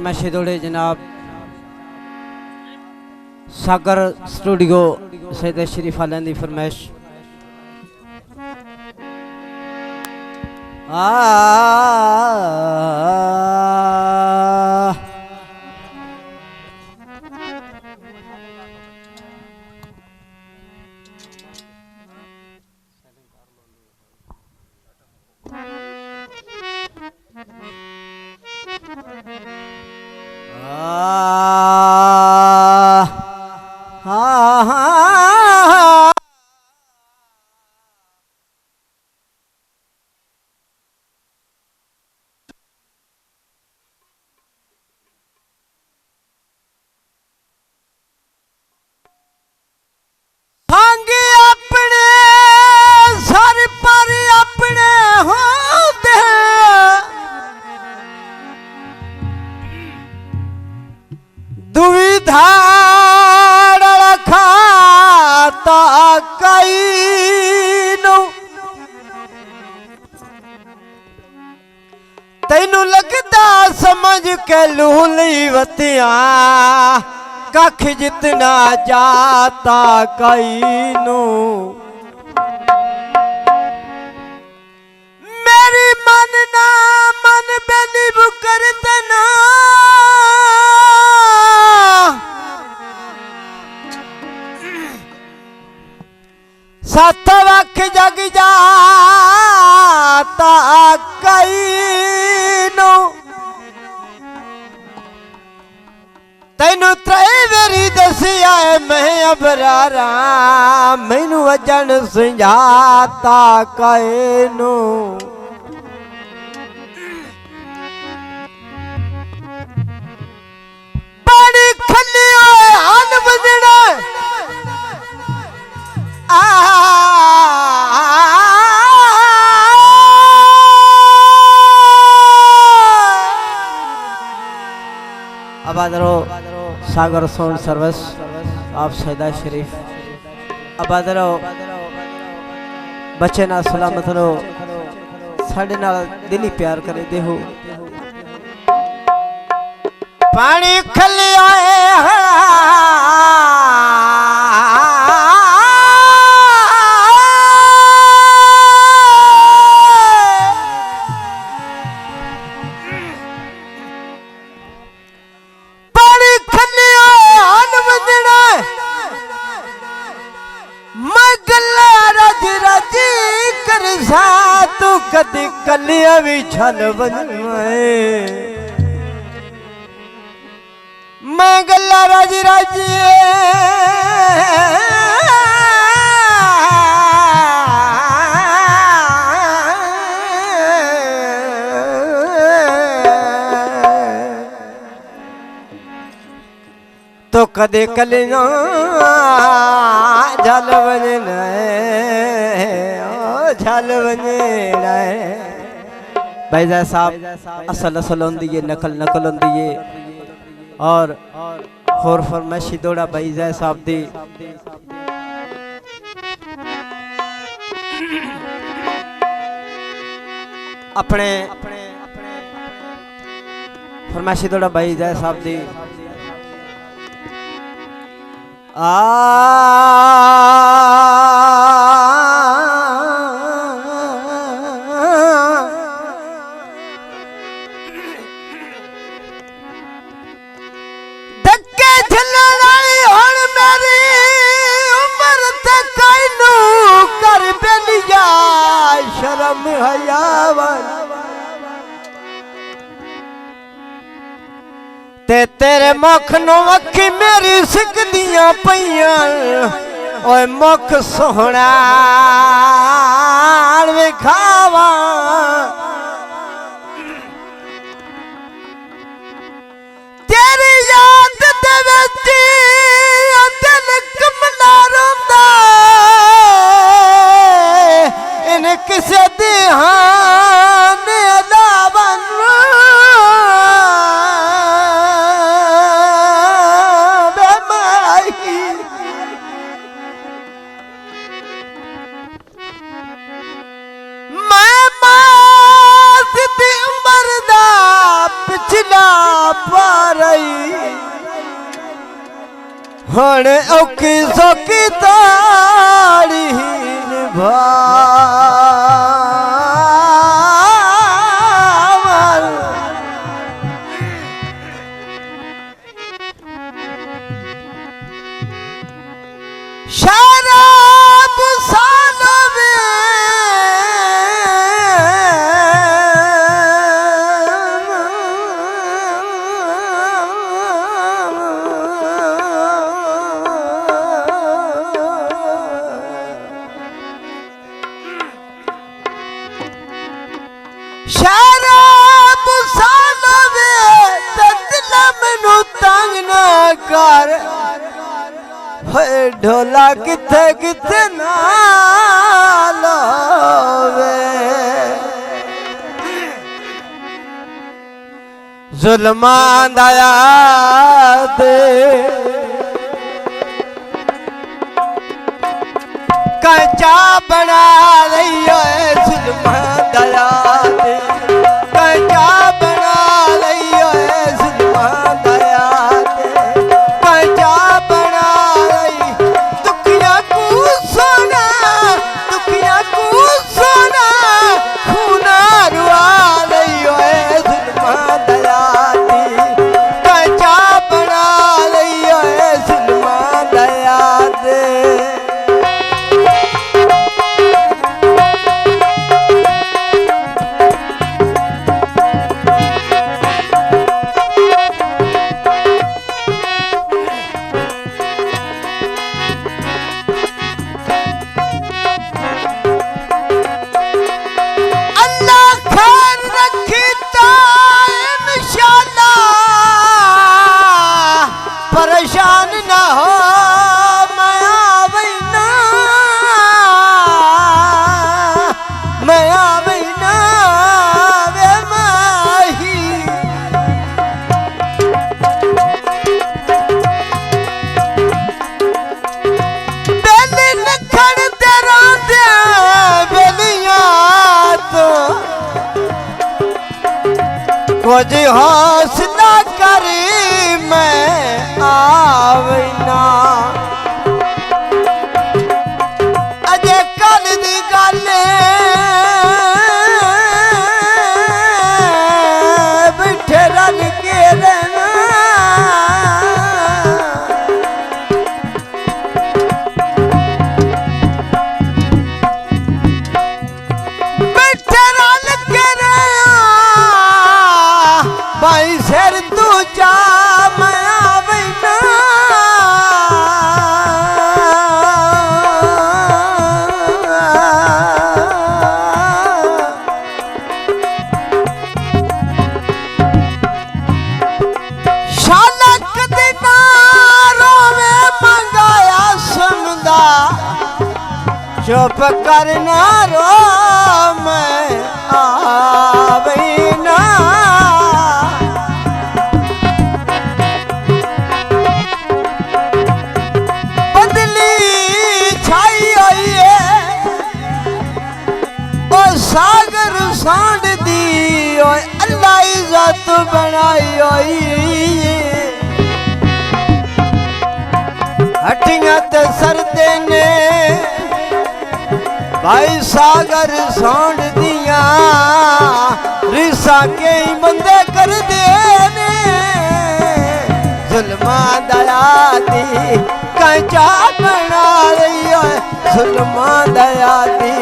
फरमाइश दौड़े जनाब सागर स्टूडियो सैयद शरीफ आलन दी फरमाइश। तैनू लगता समझ के लूली वतिया कख जितना जाता कईनू मेरी मन ना मन बेनी बुकरते ना सत वख जग जाता कईनू तैनू त्रै वेरी दसिया मैं अबरारा मैनू वजन सुझाता कईनू बड़ी खली हन बजना आबादरो सागर साउंड सर्विस आप सैदा शरीफ आबादरो बच्चे ना सलामत रहो साढ़े नाल दिली प्यार करे देहो पानी खलिया तू कदी कलिया भी छल बनवाए मैं गल्ला राजी राजी तो कदे कलिया झल बजना झल बनेड़ा भाई साहब असल असल होंदी है नकल नकल होंदी है और होर फरमाइशी दौड़ा भाई साहब दी अपने फरमाइशी दौड़ा भाई साहब दी शर्म हयावन ते तेरे मुख नो अखी मेरी सिकदियां पईयां ओए मुख सोहना विखावा तेरी याद दे विच दिल कमला रोंदा इन किसे ध्यान अलावन मैं मास दी उम्र दा पिछला पा हुण औखी सौखी ताड़ी निभा शराब सालवे शराब सालवे दिल मैनू तंग ना कर ढोला किथे किथे ना लावे जुल्मां दा याद कंचा बना लियो जुल्मां दा याद कंचा बना लियो जुल्मां दा याद कंचा बना परेशान ना हो मैं आवेना वे माही बेली लखन तेरा दे बेलिया तो कुछ हौसला करी मैं आवना अजे कल दी गल बिठे रल के रहना बिठे रल के रहना भाई सिर तू जा चुप करना रो मैं आवेना बदली छाई हुई है ओ सागर सांड दी ओ अल्लाह इज्जत बनाई हुई हटियां ते सरदे ने भाई सागर सांड दिया रिसा के ही बंदे कर दे जुल्मां दा यादी कंचा बना लियो जुल्मां दा यादी